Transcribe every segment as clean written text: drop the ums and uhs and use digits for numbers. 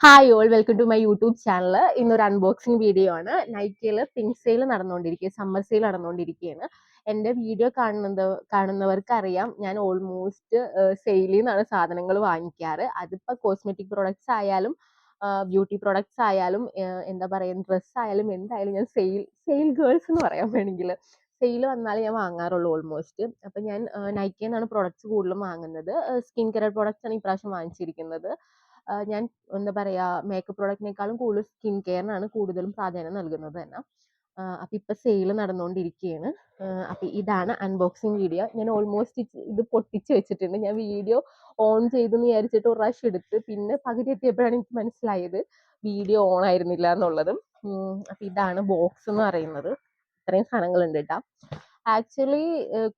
Hi all, welcome to my YouTube channel. ഇന്നൊരു unboxing video ആണ്. നൈക്കിയിൽ പിങ്ക് സെയിൽ നടന്നുകൊണ്ടിരിക്കുക, സമ്മർ സെയിൽ നടന്നുകൊണ്ടിരിക്കുകയാണ്. എൻ്റെ വീഡിയോ കാണുന്നവർക്ക് അറിയാം, ഞാൻ ഓൾമോസ്റ്റ് സെയിലിൽ നിന്നാണ് സാധനങ്ങൾ വാങ്ങിക്കാറ്. അതിപ്പോൾ കോസ്മെറ്റിക് പ്രോഡക്ട്സ് ആയാലും ബ്യൂട്ടി പ്രോഡക്ട്സ് ആയാലും എന്താ പറയുക, ഡ്രസ്സ് ആയാലും എന്തായാലും ഞാൻ സെയിൽ ഗേൾസ് എന്ന് പറയാൻ വേണമെങ്കിൽ സെയിൽ വന്നാലേ ഞാൻ വാങ്ങാറുള്ളൂ ഓൾമോസ്റ്റ്. അപ്പം ഞാൻ നൈക്കിയിൽ നിന്നാണ് പ്രോഡക്ട്സ് കൂടുതലും വാങ്ങുന്നത്. സ്കിൻ കെയർ പ്രോഡക്ട്സ് ആണ് ഇപ്രാവശ്യം വാങ്ങിച്ചിരിക്കുന്നത്. ഞാൻ എന്താ പറയാ, മേക്കപ്പ് പ്രോഡക്റ്റിനേക്കാളും കൂടുതൽ സ്കിൻ കെയറിനാണ് കൂടുതലും പ്രാധാന്യം നൽകുന്നത് തന്നെ. അപ്പം ഇപ്പം സെയിൽ നടന്നുകൊണ്ടിരിക്കുകയാണ്. അപ്പം ഇതാണ് അൺബോക്സിങ് വീഡിയോ. ഞാൻ ഓൾമോസ്റ്റ് ഇത് പൊട്ടിച്ച് വെച്ചിട്ടുണ്ട്. ഞാൻ വീഡിയോ ഓൺ ചെയ്തെന്ന് വിചാരിച്ചിട്ട് ഒരു പ്രാവശ്യം എടുത്ത്, പിന്നെ പകുതി എത്തിയപ്പോഴാണ് എനിക്ക് മനസ്സിലായത് വീഡിയോ ഓൺ ആയിരുന്നില്ല എന്നുള്ളതും. അപ്പം ഇതാണ് ബോക്സ് എന്ന് പറയുന്നത്. ഇത്രയും സാധനങ്ങളുണ്ട് കേട്ടോ. ആക്ച്വലി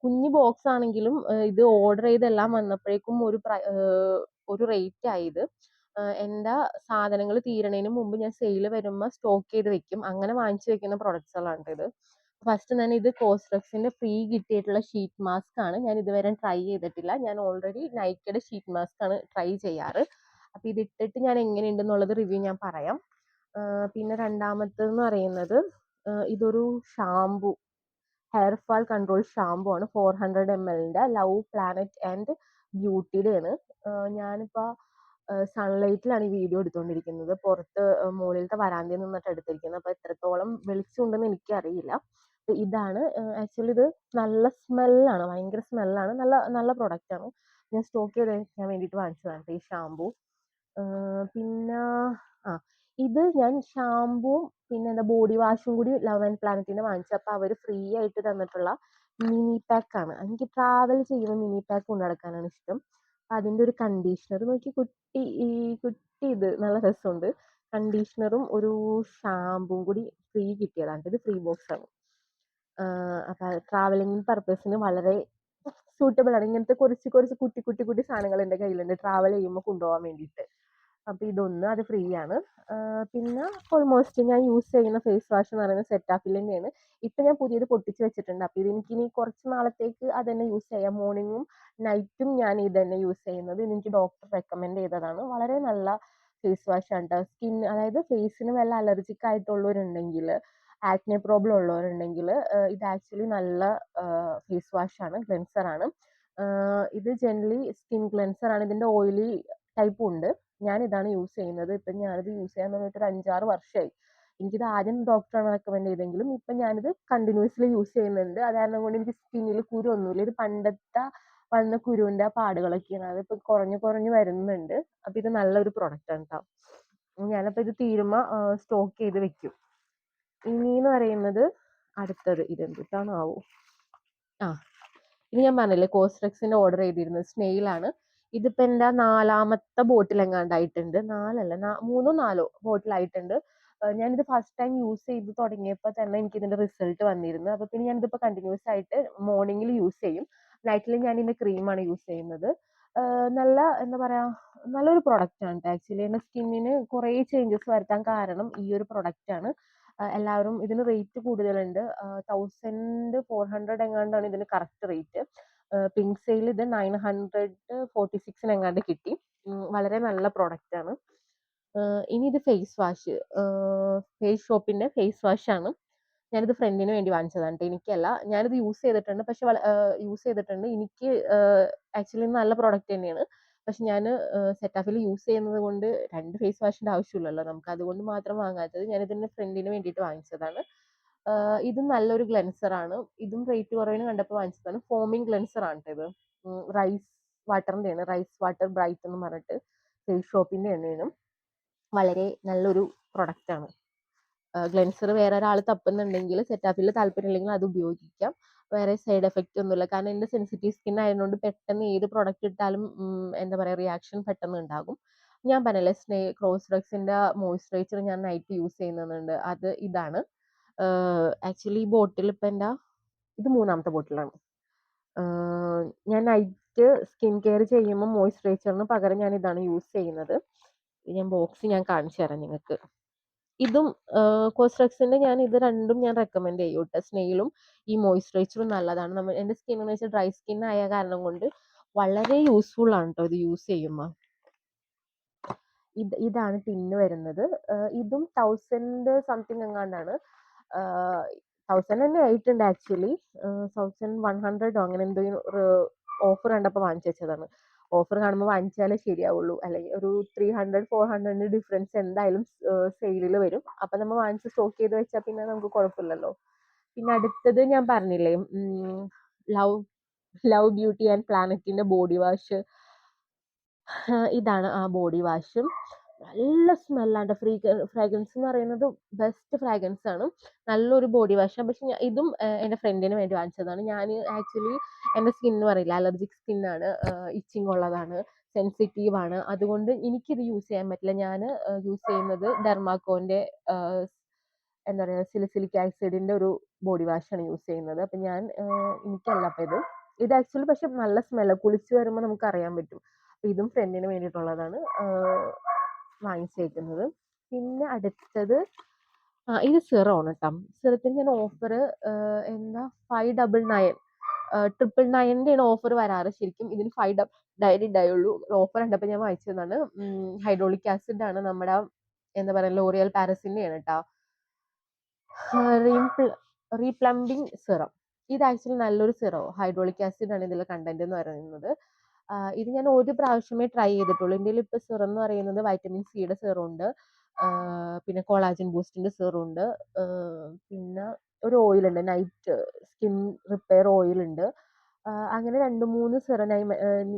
കുഞ്ഞു ബോക്സ് ആണെങ്കിലും ഇത് ഓർഡർ ചെയ്തെല്ലാം വന്നപ്പോഴേക്കും ഒരു റേറ്റ് ആയത്. എൻ്റെ സാധനങ്ങൾ തീരണതിന് മുമ്പ് ഞാൻ സെയിൽ വരുമ്പോൾ സ്റ്റോക്ക് ചെയ്ത് വെക്കും. അങ്ങനെ വാങ്ങിച്ചു വെക്കുന്ന പ്രൊഡക്ട്സുകളാണ് ഇത്. ഫസ്റ്റ് തന്നെ ഇത് കോസ്റെക്സിന്റെ ഫ്രീ കിട്ടിയിട്ടുള്ള ഷീറ്റ് മാസ്ക് ആണ്. ഞാൻ ഇതുവരെ ട്രൈ ചെയ്തിട്ടില്ല. ഞാൻ ഓൾറെഡി നൈക്കയുടെ ഷീറ്റ് മാസ്ക് ആണ് ട്രൈ ചെയ്യാറ്. അപ്പം ഇതിട്ടിട്ട് ഞാൻ എങ്ങനെയുണ്ടെന്നുള്ളത് റിവ്യൂ ഞാൻ പറയാം. പിന്നെ രണ്ടാമത്തെന്ന് പറയുന്നത് ഇതൊരു shampoo, hair fall control shampoo ആണ്. 400 ml ലവ് പ്ലാനറ്റ് ആൻഡ് ബ്യൂട്ടിയുടെയാണ്. ഞാനിപ്പോൾ സൺലൈറ്റിലാണ് ഈ വീഡിയോ എടുത്തുകൊണ്ടിരിക്കുന്നത്. പുറത്ത് മുകളിലത്തെ വരാന്തയിൽ നിന്നിട്ട് എടുത്തിരിക്കുന്നത്. അപ്പോൾ എത്രത്തോളം വെളിച്ചമുണ്ടെന്ന് എനിക്കറിയില്ല. ഇതാണ് ആക്ച്വലി ഇത് നല്ല സ്മെല്ലാണ്, ഭയങ്കര സ്മെല്ലാണ്. നല്ല നല്ല പ്രൊഡക്റ്റാണ്. ഞാൻ സ്റ്റോക്ക് ചെയ്ത് വെക്കാൻ വേണ്ടിയിട്ട് വാങ്ങിച്ചതാണ് ഈ ഷാംപൂ. പിന്നെ ഇത് ഞാൻ ഷാംപൂവും പിന്നെ എന്താ ബോഡി വാഷും കൂടി ലവ് ആൻഡ് പ്ലാനറ്റിന്റെ വാങ്ങിച്ചത്. അപ്പോൾ അവർ ഫ്രീ ആയിട്ട് തന്നിട്ടുള്ള മിനി പാക്കാണ്. എനിക്ക് ട്രാവൽ ചെയ്യുമ്പോൾ മിനി പാക്ക് കൊണ്ടു നടക്കാനാണ് ഇഷ്ടം. അതിൻ്റെ ഒരു കണ്ടീഷണർ നോക്കി, കുട്ടി ഇത് നല്ല രസമുണ്ട്. കണ്ടീഷണറും ഒരു ഷാമ്പും കൂടി ഫ്രീ കിട്ടിയതാണ്. ഇത് ഫ്രീ ബോക്സ് ആണ്. അപ്പം ട്രാവലിംഗ് പർപ്പസിന് വളരെ സൂട്ടബിൾ ആണ്. ഇങ്ങനത്തെ കുറച്ച് കുട്ടി സാധനങ്ങൾ എൻ്റെ കയ്യിലുണ്ട് ട്രാവൽ ചെയ്യുമ്പോൾ കൊണ്ടുപോകാൻ വേണ്ടിയിട്ട്. അപ്പം ഇതൊന്ന്, അത് ഫ്രീ ആണ്. പിന്നെ ഓൾമോസ്റ്റ് ഞാൻ യൂസ് ചെയ്യുന്ന ഫേസ് വാഷ് എന്ന് പറയുന്നത് സെറ്റാഫിലിൻ്റെയാണ്. ഇപ്പം ഞാൻ പുതിയത് പൊട്ടിച്ച് വെച്ചിട്ടുണ്ട്. അപ്പം ഇതെനിക്കിനി കുറച്ച് നാളത്തേക്ക് അത് തന്നെ യൂസ് ചെയ്യാം. മോർണിംഗും നൈറ്റും ഞാൻ ഇത് തന്നെ യൂസ് ചെയ്യുന്നത്. ഇതെനിക്ക് ഡോക്ടർ റെക്കമെൻഡ് ചെയ്തതാണ്. വളരെ നല്ല ഫേസ് വാഷ് ആണ് കേട്ടോ. സ്കിൻ, അതായത് ഫേസിന് വല്ല അലർജിക് ആയിട്ടുള്ളവരുണ്ടെങ്കിൽ, ആക്നെ പ്രോബ്ലം ഉള്ളവരുണ്ടെങ്കിൽ ഇത് ആക്ച്വലി നല്ല ഫേസ് വാഷ് ആണ്, ക്ലെൻസർ ആണ്. ഇത് ജനറലി സ്കിൻ ക്ലെൻസർ ആണ്. ഇതിൻ്റെ ഓയിലി ടൈപ്പും ഉണ്ട്. ഞാൻ ഇതാണ് യൂസ് ചെയ്യുന്നത്. ഇപ്പം ഞാനിത് യൂസ് ചെയ്യാൻ തുടങ്ങിയിട്ട് ഒരു 5-6 വർഷമായി. എനിക്കിത് ആദ്യം ഡോക്ടറാണ് റെക്കമെൻഡ് ചെയ്തെങ്കിലും ഇപ്പം ഞാനിത് കണ്ടിന്യൂസ്ലി യൂസ് ചെയ്യുന്നുണ്ട്. അത് കാരണം കൊണ്ട് എനിക്ക് സ്കിന്നിൽ കുരു ഒന്നുമില്ല. ഇത് പണ്ടത്തെ വന്ന കുരുവിൻ്റെ പാടുകളൊക്കെയാണ്. അതിപ്പോൾ കുറഞ്ഞു വരുന്നുണ്ട്. അപ്പം ഇത് നല്ലൊരു പ്രൊഡക്റ്റാണ് കേട്ടോ. ഞാനപ്പോൾ ഇത് തീരുമ്പോൾ സ്റ്റോക്ക് ചെയ്ത് വെക്കും. ഇനിയെന്ന് പറയുന്നത് അടുത്തത് ഇതെന്തിട്ടാണാവോ, ഇനി ഞാൻ പറഞ്ഞില്ലേ കോസ്റെക്സിന്റെ ഓർഡർ ചെയ്തിരുന്നത് സ്നെയിലാണ്. ഇതിപ്പോൾ എൻ്റെ 4ാമത്തെ ബോട്ടിൽ എങ്ങാണ്ടായിട്ടുണ്ട്. 3 or 4 ബോട്ടിലായിട്ടുണ്ട്. ഞാനിത് ഫസ്റ്റ് ടൈം യൂസ് ചെയ്ത് തുടങ്ങിയപ്പോൾ തന്നെ എനിക്ക് ഇതിന്റെ റിസൾട്ട് വന്നിരുന്നു. അപ്പോൾ പിന്നെ ഞാനിതിപ്പോൾ കണ്ടിന്യൂസ് ആയിട്ട് മോർണിംഗിൽ യൂസ് ചെയ്യും. നൈറ്റിൽ ഞാൻ ഇതിന്റെ ക്രീമാണ് യൂസ് ചെയ്യുന്നത്. നല്ല എന്താ പറയാ, നല്ലൊരു പ്രൊഡക്റ്റ് ആണ് ആക്ച്വലി. എൻ്റെ സ്കിന്നിന് കുറേ ചേഞ്ചസ് വരുത്താൻ കാരണം ഈ ഒരു പ്രൊഡക്റ്റ് ആണ്. എല്ലാവരും ഇതിന് റേറ്റ് കൂടുതലുണ്ട്. 1400 എങ്ങാണ്ടാണ് ഇതിന് കറക്റ്റ് റേറ്റ്. പിങ്ക് സെയിൽ ഇത് 946 എങ്ങാണ്ട് കിട്ടി. വളരെ നല്ല പ്രൊഡക്റ്റ് ആണ്. ഇനി ഇത് ഫേസ് വാഷ്, ഫേസ് ഷോപ്പിന്റെ ഫേസ് വാഷ് ആണ്. ഞാനിത് ഫ്രണ്ടിന് വേണ്ടി വാങ്ങിച്ചതാണ്. എനിക്കല്ല, ഞാനിത് യൂസ് ചെയ്തിട്ടുണ്ട്. പക്ഷെ എനിക്ക് ആക്ച്വലി നല്ല പ്രൊഡക്റ്റ് തന്നെയാണ്. പക്ഷെ ഞാൻ സെറ്റാഫിൽ യൂസ് ചെയ്യുന്നത് കൊണ്ട് 2 ഫേസ് വാഷിന്റെ ആവശ്യമില്ലല്ലോ നമുക്ക്. അതുകൊണ്ട് മാത്രം വാങ്ങാത്തത്. ഞാനിതിന്റെ ഫ്രണ്ടിന് വേണ്ടിയിട്ട് വാങ്ങിച്ചതാണ്. ഇത് നല്ലൊരു ഗ്ലെൻസർ ആണ്. ഇതും റേറ്റ് കുറവിന് കണ്ടപ്പോൾ വാങ്ങിച്ചതാണ്. ഫോമിംഗ് ഗ്ലെൻസർ ആണ് ഇത്. റൈസ് വാട്ടറിന്റെയാണ്, റൈസ് വാട്ടർ ബ്രൈറ്റ് എന്ന് പറഞ്ഞിട്ട് ഫേസ് ഷോപ്പിന്റെ തന്നെയാണ്. വളരെ നല്ലൊരു പ്രൊഡക്റ്റ് ആണ്. ഗ്ലെൻസർ വേറെ ഒരാൾ തപ്പുന്നുണ്ടെങ്കിൽ, സെറ്റാഫിൽ താല്പര്യമില്ലെങ്കിൽ അത് ഉപയോഗിക്കാം. വേറെ സൈഡ് എഫക്റ്റ് ഒന്നുമില്ല. കാരണം എൻ്റെ സെൻസിറ്റീവ് സ്കിൻ ആയതുകൊണ്ട് പെട്ടെന്ന് ഏത് പ്രൊഡക്റ്റ് ഇട്ടാലും എന്താ പറയുക, റിയാക്ഷൻ പെട്ടെന്ന് ഉണ്ടാകും. ഞാൻ പറഞ്ഞില്ലേ കോസ്റെക്സിന്റെ മോയ്സ്ചറൈസർ ഞാൻ നൈറ്റ് യൂസ് ചെയ്യുന്നുണ്ട്. അത് ഇതാണ്. ആക്ച്വലി ഈ ബോട്ടിൽ ഇപ്പം എൻ്റെ ഇത് 3ാമത്തെ ബോട്ടിലാണ്. ഞാൻ നൈറ്റ് സ്കിൻ കെയർ ചെയ്യുമ്പോൾ മോയ്സ്ചറൈസറിന് പകരം ഞാൻ ഇതാണ് യൂസ് ചെയ്യുന്നത്. ബോക്സ് ഞാൻ കാണിച്ചു തരാം നിങ്ങൾക്ക്. ഇതും കോസ്റെക്സിന്റെ ഇത് രണ്ടും ഞാൻ റെക്കമെൻഡ് ചെയ്യും കേട്ടോ. സ്നെയിലും ഈ മോയ്സ്ചറൈസറും നല്ലതാണ്. എൻ്റെ സ്കിൻ എന്ന് വെച്ചാൽ ഡ്രൈ സ്കിൻ ആയ കാരണം കൊണ്ട് വളരെ യൂസ്ഫുൾ ആണ് കേട്ടോ ഇത് യൂസ് ചെയ്യുമ്പോൾ. ഇതാണ് ടിന്ന് വരുന്നത്. ഇതും 1000 സംതിങ് എങ്ങാണ്ടാണ്. 1000 തന്നെ ആയിട്ടുണ്ട് ആക്ച്വലി. 1100 അങ്ങനെ എന്തോ ഓഫർ കണ്ടപ്പോൾ വാങ്ങിച്ചു വെച്ചതാണ്. ഓഫർ കാണുമ്പോൾ വാങ്ങിച്ചാലേ ശരിയാവുള്ളൂ. അല്ലെങ്കിൽ ഒരു 300 400 ഡിഫറൻസ് എന്തായാലും സെയിലിൽ വരും. അപ്പൊ നമ്മൾ വാങ്ങിച്ച് സ്റ്റോക്ക് ചെയ്ത് വെച്ചാൽ പിന്നെ നമുക്ക് കുഴപ്പമില്ലല്ലോ. പിന്നെ അടുത്തത് ഞാൻ പറഞ്ഞില്ലേ, ലവ് ലവ് ബ്യൂട്ടി ആൻഡ് പ്ലാനറ്റിന്റെ ബോഡി വാഷ്. ഇതാണ് ആ ബോഡി വാഷും. നല്ല സ്മെല്ലാണ്. ഫ്രാഗ്രൻസ് എന്ന് പറയുന്നത് ബെസ്റ്റ് ഫ്രാഗ്രൻസ് ആണ്. നല്ലൊരു ബോഡി വാഷാണ്. പക്ഷെ ഇതും എൻ്റെ ഫ്രണ്ടിന് വേണ്ടി വാങ്ങിച്ചതാണ്. ഞാൻ ആക്ച്വലി എൻ്റെ സ്കിൻ പറയില്ല, അലർജിക് സ്കിന്നാണ്, ഇച്ചിങ് ഉള്ളതാണ്, സെൻസിറ്റീവ് ആണ്. അതുകൊണ്ട് എനിക്കിത് യൂസ് ചെയ്യാൻ പറ്റില്ല. ഞാൻ യൂസ് ചെയ്യുന്നത് ഡെർമാക്കോന്റെ എന്താ പറയുക, സിലിസിലിക് ആസിഡിന്റെ ഒരു ബോഡി വാഷാണ് യൂസ് ചെയ്യുന്നത്. അപ്പം ഞാൻ എനിക്കല്ല അപ്പം ഇത് ആക്ച്വലി പക്ഷെ നല്ല സ്മെല്ല്, കുളിച്ച് വരുമ്പോൾ നമുക്ക് അറിയാൻ പറ്റും. അപ്പം ഇതും ഫ്രണ്ടിന് വേണ്ടിയിട്ടുള്ളതാണ് വാങ്ങിച്ചേക്കുന്നത്. പിന്നെ അടുത്തത് ഇത് സിറമാണ് കേട്ടോ. സിറത്തിന് ഞാൻ ഓഫർ എന്താ 599 999 ഓഫർ വരാറ്. ശരിക്കും ഇതിന് 599 ഉള്ളൂ. ഓഫർ കണ്ടപ്പോൾ ഞാൻ വാങ്ങിച്ചതാണ്. ഹൈഡ്രോളിക് ആസിഡ് ആണ്, നമ്മുടെ എന്താ പറയുക, ലോറിയൽ പാരസിന്റെ ആണ് കേട്ടോ. റീപ്ലംബിംഗ് സിറം. ഇത് ആക്ച്വലി നല്ലൊരു സിറം. ഹൈഡ്രോളിക് ആസിഡ് ആണ് ഇതിലെ കണ്ടന്റ് എന്ന് പറയുന്നത്. ഇത് ഞാൻ ഒരു പ്രാവശ്യമേ ട്രൈ ചെയ്തിട്ടുള്ളൂ. ഇന്ത്യയിൽ ഇപ്പോൾ സിറം എന്ന് പറയുന്നത് വൈറ്റമിൻ സിയുടെ സിറം ഉണ്ട്, പിന്നെ കൊളാജൻ ബൂസ്റ്റിന്റെ സിറം ഉണ്ട്, പിന്നെ ഒരു ഓയിൽ ഉണ്ട്, നൈറ്റ് സ്കിൻ റിപ്പയർ ഓയിൽ ഉണ്ട്. അങ്ങനെ 2-3 സിറം,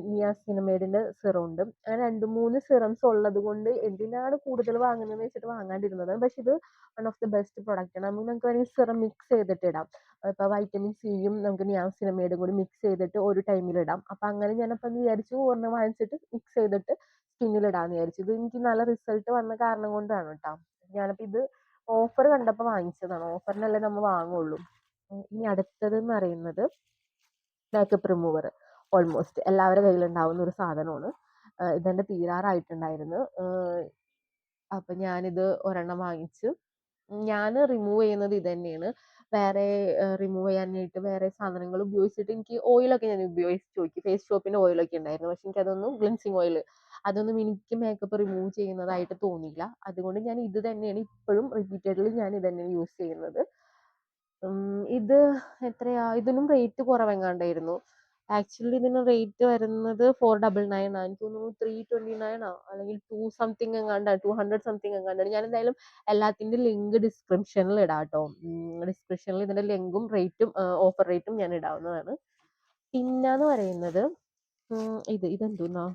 നിയാസിനമൈഡിന്റെ സിറം ഉണ്ട്. അങ്ങനെ 2-3 സിറംസ് ഉള്ളത് കൊണ്ട് എന്തിനാണ് കൂടുതൽ വാങ്ങുന്നതെന്ന് വെച്ചിട്ട് വാങ്ങാണ്ടിരുന്നത്. പക്ഷെ ഇത് one of the best product ആണ്. നമുക്ക് വേണമെങ്കിൽ സിറം മിക്സ് ചെയ്തിട്ട് ഇടാം. ഇപ്പൊ വൈറ്റമിൻ സിയും നമുക്ക് നിയാസിനമൈഡും കൂടി മിക്സ് ചെയ്തിട്ട് ഒരു ടൈമിൽ ഇടാം. അപ്പൊ അങ്ങനെ ഞാനപ്പം വിചാരിച്ചു ഒരെണ്ണം വാങ്ങിച്ചിട്ട് മിക്സ് ചെയ്തിട്ട് സ്കിന്നിൽ ഇടാന്ന് വിചാരിച്ചു. ഇത് എനിക്ക് നല്ല റിസൾട്ട് വന്ന കാരണം കൊണ്ടാണ് കേട്ടോ. ഞാനപ്പോ ഇത് ഓഫർ കണ്ടപ്പോൾ വാങ്ങിച്ചതാണ്. ഓഫറിനല്ലേ നമ്മൾ വാങ്ങുള്ളൂ. ഇനി അടുത്തതെന്ന് പറയുന്നത് മേക്കപ്പ് റിമൂവർ. ഓൾമോസ്റ്റ് എല്ലാവരുടെ കയ്യിലുണ്ടാവുന്ന ഒരു സാധനമാണ്. ഇതെന്റെ തീരാറായിട്ടുണ്ടായിരുന്നു. അപ്പൊ ഞാനിത് ഒരെണ്ണം വാങ്ങിച്ചു. ഞാൻ റിമൂവ് ചെയ്യുന്നത് ഇത് തന്നെയാണ്. വേറെ റിമൂവ് ചെയ്യാനായിട്ട് വേറെ സാധനങ്ങൾ ഉപയോഗിച്ചിട്ട് എനിക്ക് ഓയിലൊക്കെ ഞാൻ ഉപയോഗിച്ച് നോക്കി. ഫേസ് ഷോപ്പിന്റെ ഓയിലൊക്കെ ഉണ്ടായിരുന്നു. പക്ഷെ എനിക്കതൊന്നും ഗ്ലിൻസിങ് ഓയിൽ അതൊന്നും എനിക്ക് മേക്കപ്പ് റിമൂവ് ചെയ്യുന്നതായിട്ട് തോന്നിയില്ല. അതുകൊണ്ട് ഞാൻ ഇത് തന്നെയാണ് ഇപ്പോഴും റിപ്പീറ്റഡ്ലി ഞാൻ ഇത് തന്നെയാണ് യൂസ് ചെയ്യുന്നത്. ഇത് എത്രയാ, ഇതിനും റേറ്റ് കുറവെങ്ങാണ്ടായിരുന്നു. ആക്ച്വലി ഇതിന് റേറ്റ് വരുന്നത് 499 ആണ്. എനിക്ക് തോന്നുന്നു 329 അല്ലെങ്കിൽ 2 സംതിങ് എങ്ങാണ്ടാണ്, 200 സംതിങ് എങ്ങാണ്ടാണ്. ഞാൻ എന്തായാലും എല്ലാത്തിന്റെ ലിങ്ക് ഡിസ്ക്രിപ്ഷനിൽ ഇടാം കേട്ടോ. ഡിസ്ക്രിപ്ഷനിൽ ഇതിന്റെ ലിങ്കും റേറ്റും ഓഫർ റേറ്റും ഞാൻ ഇടാവുന്നതാണ്. പിന്നെന്ന് പറയുന്നത് ഇതെന്തോന്നാ,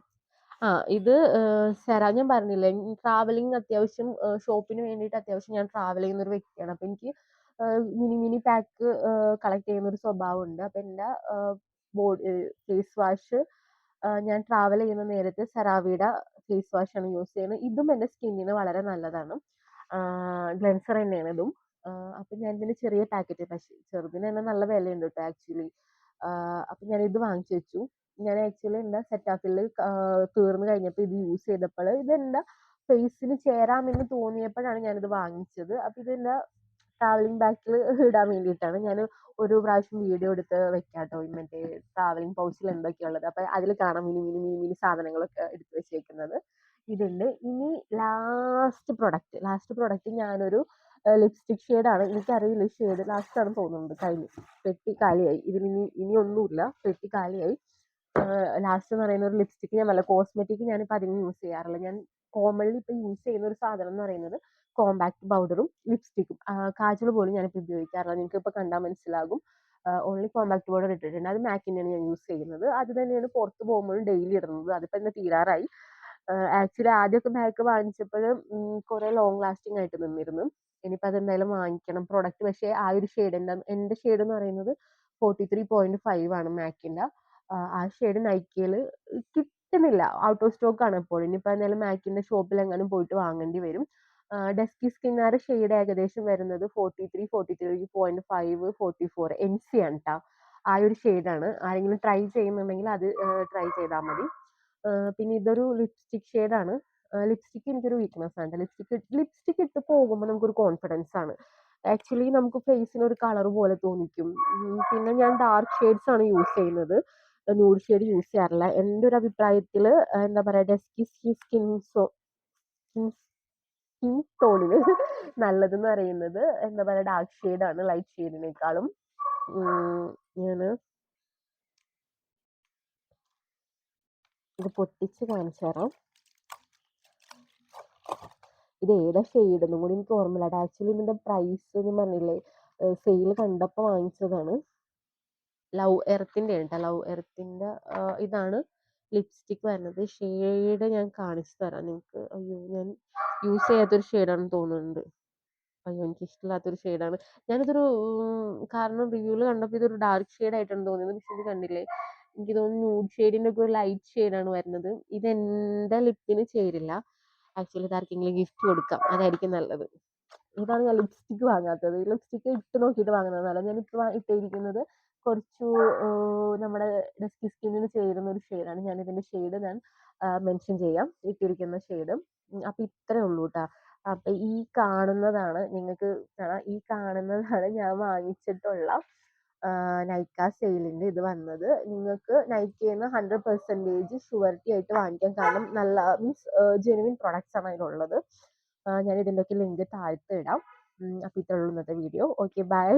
ഇത് ഞാൻ പറഞ്ഞില്ലേ, ട്രാവലിംഗ് അത്യാവശ്യം, ഷോപ്പിന് വേണ്ടിയിട്ട് അത്യാവശ്യം ഞാൻ ട്രാവൽ ചെയ്യുന്ന ഒരു വ്യക്തിയാണ്. അപ്പൊ എനിക്ക് മിനി മിനി പാക്ക് കളക്ട് ചെയ്യുന്ന ഒരു സ്വഭാവമുണ്ട്. അപ്പൊ എൻ്റെ ബോഡി ഫേസ് വാഷ് ഞാൻ ട്രാവൽ ചെയ്യുന്ന നേരത്ത് സെറാവിയുടെ ഫേസ് വാഷ് ആണ് യൂസ് ചെയ്യുന്നത്. ഇതും എൻ്റെ സ്കിന്നിന് വളരെ നല്ലതാണ്. ഗ്ലെൻസർ തന്നെയാണ് ഇതും. അപ്പൊ ഞാൻ ഇതിന്റെ ചെറിയ പാക്കറ്റ്, പക്ഷേ ചെറുതിന് തന്നെ നല്ല വിലയുണ്ട് കേട്ടോ ആക്ച്വലി. അപ്പൊ ഞാൻ ഇത് വാങ്ങിച്ചു വെച്ചു. ഞാൻ ആക്ച്വലി എൻ്റെ സെറ്റാഫിൽ തീർന്നു കഴിഞ്ഞപ്പോൾ ഇത് യൂസ് ചെയ്തപ്പോൾ ഇത് എൻ്റെ ഫേസിന് ചേരാമെന്ന് തോന്നിയപ്പോഴാണ് ഞാനിത് വാങ്ങിച്ചത്. അപ്പൊ ഇതെന്റെ ട്രാവലിംഗ് ബാഗിൽ ഇടാൻ വേണ്ടിയിട്ടാണ്. ഞാൻ ഒരു പ്രാവശ്യം വീഡിയോ എടുത്ത് വെക്കാട്ടോ, മറ്റേ ട്രാവലിംഗ് പൗച്ചിൽ എന്തൊക്കെയുള്ളത്. അപ്പൊ അതിൽ കാണാം മിനി മിനി മിനി മിനി സാധനങ്ങളൊക്കെ എടുത്ത് വെച്ചേക്കുന്നത്. ഇതുണ്ട്. ഇനി ലാസ്റ്റ് പ്രൊഡക്റ്റ് ഞാനൊരു ലിപ്സ്റ്റിക് ഷെയ്ഡാണ്. എനിക്കറിയില്ല ഷെയ്ഡ് ലാസ്റ്റ് ആണ് തോന്നുന്നുണ്ട്. കഴിഞ്ഞു, പെട്ടി കാലിയായി. ഇനി ഒന്നുമില്ല, പെട്ടി കാലിയായി. ലാസ്റ്റ് എന്ന് പറയുന്ന ഒരു ലിപ്സ്റ്റിക്. ഞാൻ നല്ല കോസ്മെറ്റിക് ഞാനിപ്പോൾ അധികം യൂസ് ചെയ്യാറില്ല. ഞാൻ കോമൺലി ഇപ്പൊ യൂസ് ചെയ്യുന്ന ഒരു സാധനം എന്ന് പറയുന്നത് കോമ്പാക്ട് പൗഡറും ലിപ്സ്റ്റിക്കും. കാജൽ പോലും ഞാനിപ്പോൾ ഉപയോഗിക്കാറില്ല. നിങ്ങൾക്ക് ഇപ്പോൾ കണ്ടാൽ മനസ്സിലാകും. ഓൺലി കോമ്പാക്ട് പൗഡർ ഇട്ടിട്ടുണ്ട്. അത് മാക്കിൻ്റെയാണ് ഞാൻ യൂസ് ചെയ്യുന്നത്. അത് തന്നെയാണ് പുറത്ത് പോകുമ്പോഴും ഡെയിലി ഇടുന്നത്. അതിപ്പോൾ എന്നെ തീരാറായി. ആക്ച്വലി ആദ്യമൊക്കെ ബാഗ് വാങ്ങിച്ചപ്പോൾ കുറെ ലോങ് ലാസ്റ്റിംഗ് ആയിട്ട് നിന്നിരുന്നു. ഇനിയിപ്പോൾ അതെന്തായാലും വാങ്ങിക്കണം പ്രൊഡക്റ്റ്. പക്ഷേ ആ ഒരു ഷെയ്ഡ് എൻ്റെ ഷെയ്ഡ് എന്ന് പറയുന്നത് 43.5 ആണ് മാക്കിൻ്റെ. ആ ഷെയ്ഡ് നൈക്കയിൽ കിട്ടുന്നില്ല, ഔട്ട് ഓഫ് സ്റ്റോക്ക് ആണ് ഇപ്പോൾ. ഇനിയിപ്പോൾ എന്തായാലും മാക്കിന്റെ ഷോപ്പിൽ എങ്ങാനും പോയിട്ട് വാങ്ങേണ്ടി വരും. ഡസ്കി സ്കിന്നാറ് ഷെയ്ഡ് ഏകദേശം വരുന്നത് 43, 43.5, 44 NC ആണ് കേട്ടോ. ആ ഒരു ഷെയ്ഡാണ്. ആരെങ്കിലും ട്രൈ ചെയ്യുന്നുണ്ടെങ്കിൽ അത് ട്രൈ ചെയ്താൽ മതി. പിന്നെ ഇതൊരു ലിപ്സ്റ്റിക് ഷെയ്ഡാണ്. ലിപ്സ്റ്റിക് എനിക്കൊരു വീക്ക്നെസ് ആണ്. ലിപ്സ്റ്റിക് ഇട്ട് പോകുമ്പോൾ നമുക്കൊരു കോൺഫിഡൻസ് ആണ്. ആക്ച്വലി നമുക്ക് ഫേസിന് ഒരു കളർ പോലെ തോന്നിക്കും. പിന്നെ ഞാൻ ഡാർക്ക് ഷെയ്ഡ്സ് ആണ് യൂസ് ചെയ്യുന്നത്, ന്യൂഡ് ഷെയ്ഡ് യൂസ് ചെയ്യാറില്ല. എൻ്റെ ഒരു അഭിപ്രായത്തിൽ എന്താ പറയുക, ഡസ്കി സ്കിൻ സ്കിൻ ടോണിന് നല്ലതെന്ന് പറയുന്നത് എന്താ പറയുക ഡാർക്ക് ഷെയ്ഡാണ് ലൈറ്റ് ഷെയ്ഡിനേക്കാളും. ഞാൻ ഇത് പൊട്ടിച്ച് കാണിച്ചു തരാം. ഇത് ഏതാ ഷെയ്ഡ് എന്നും കൂടി എനിക്ക് ഓർമ്മയില്ല. ആക്ച്വലി ഇതിന്റെ പ്രൈസ് ഞാൻ പറഞ്ഞില്ലേ സെയിൽ കണ്ടപ്പോൾ വാങ്ങിച്ചതാണ്. ലവ് എർത്തിന്റെ കേട്ടോ, ലവ് എർത്തിന്റെ ഇതാണ് ലിപ്സ്റ്റിക് വരുന്നത്. ഷെയ്ഡ് ഞാൻ കാണിച്ചു തരാം നിങ്ങൾക്ക്. അയ്യോ, ഞാൻ യൂസ് ചെയ്യാത്തൊരു ഷെയ്ഡാണെന്ന് തോന്നുന്നുണ്ട്. അയ്യോ, എനിക്ക് ഇഷ്ടമില്ലാത്തൊരു ഷെയ്ഡാണ്. ഞാനിതൊരു കാരണം റിവ്യൂല് കണ്ടപ്പോൾ ഇതൊരു ഡാർക്ക് ഷെയ്ഡ് ആയിട്ടാണ് തോന്നിയത്. പക്ഷെ ഇത് കണ്ടില്ലേ, എനിക്ക് തോന്നുന്നു ന്യൂഡ് ഷെയ്ഡിന്റെ ഒക്കെ ഒരു ലൈറ്റ് ഷെയ്ഡാണ് വരുന്നത്. ഇത് എന്റെ ലിപ്പിന് ചേരില്ല. ആക്ച്വലി ഇത് ആർക്കെങ്കിലും ഗിഫ്റ്റ് കൊടുക്കാം, അതായിരിക്കും നല്ലത്. ഇതാണ് ഞാൻ ലിപ്സ്റ്റിക്ക് വാങ്ങാത്തത്. ലിപ്സ്റ്റിക്ക് ഇട്ട് നോക്കിയിട്ട് വാങ്ങുന്നതല്ല. ഞാനിപ്പോൾ ഇട്ടിരിക്കുന്നത് കുറച്ചു നമ്മുടെ ഡസ്കി സ്കിന്നിന് ചേരുന്ന ഒരു ഷെയ്ഡാണ്. ഞാൻ ഇതിന്റെ ഷെയ്ഡ് ഞാൻ മെൻഷൻ ചെയ്യാം, ഇട്ടിരിക്കുന്ന ഷെയ്ഡ്. അപ്പൊ ഇത്രേ ഉള്ളൂ കേട്ടോ. അപ്പൊ ഈ കാണുന്നതാണ് നിങ്ങൾക്ക് ഈ കാണുന്നതാണ് ഞാൻ വാങ്ങിച്ചിട്ടുള്ള നൈക്ക സെയിലിന്റെ ഇത് വന്നത്. നിങ്ങൾക്ക് നൈക്കയിൽ 100% ഷുവർട്ടി ആയിട്ട് വാങ്ങിക്കാം. കാരണം നല്ല മീൻസ് ജെനുവിൻ പ്രൊഡക്ട്സ് ആണ് അതിലുള്ളത്. ഞാൻ ഇതിൻ്റെയൊക്കെ ലിങ്ക് താഴത്ത് ഇടാം. അപ്പൊ ഇത്രേ ഉള്ളൂ ഇന്നത്തെ വീഡിയോ. Okay, by.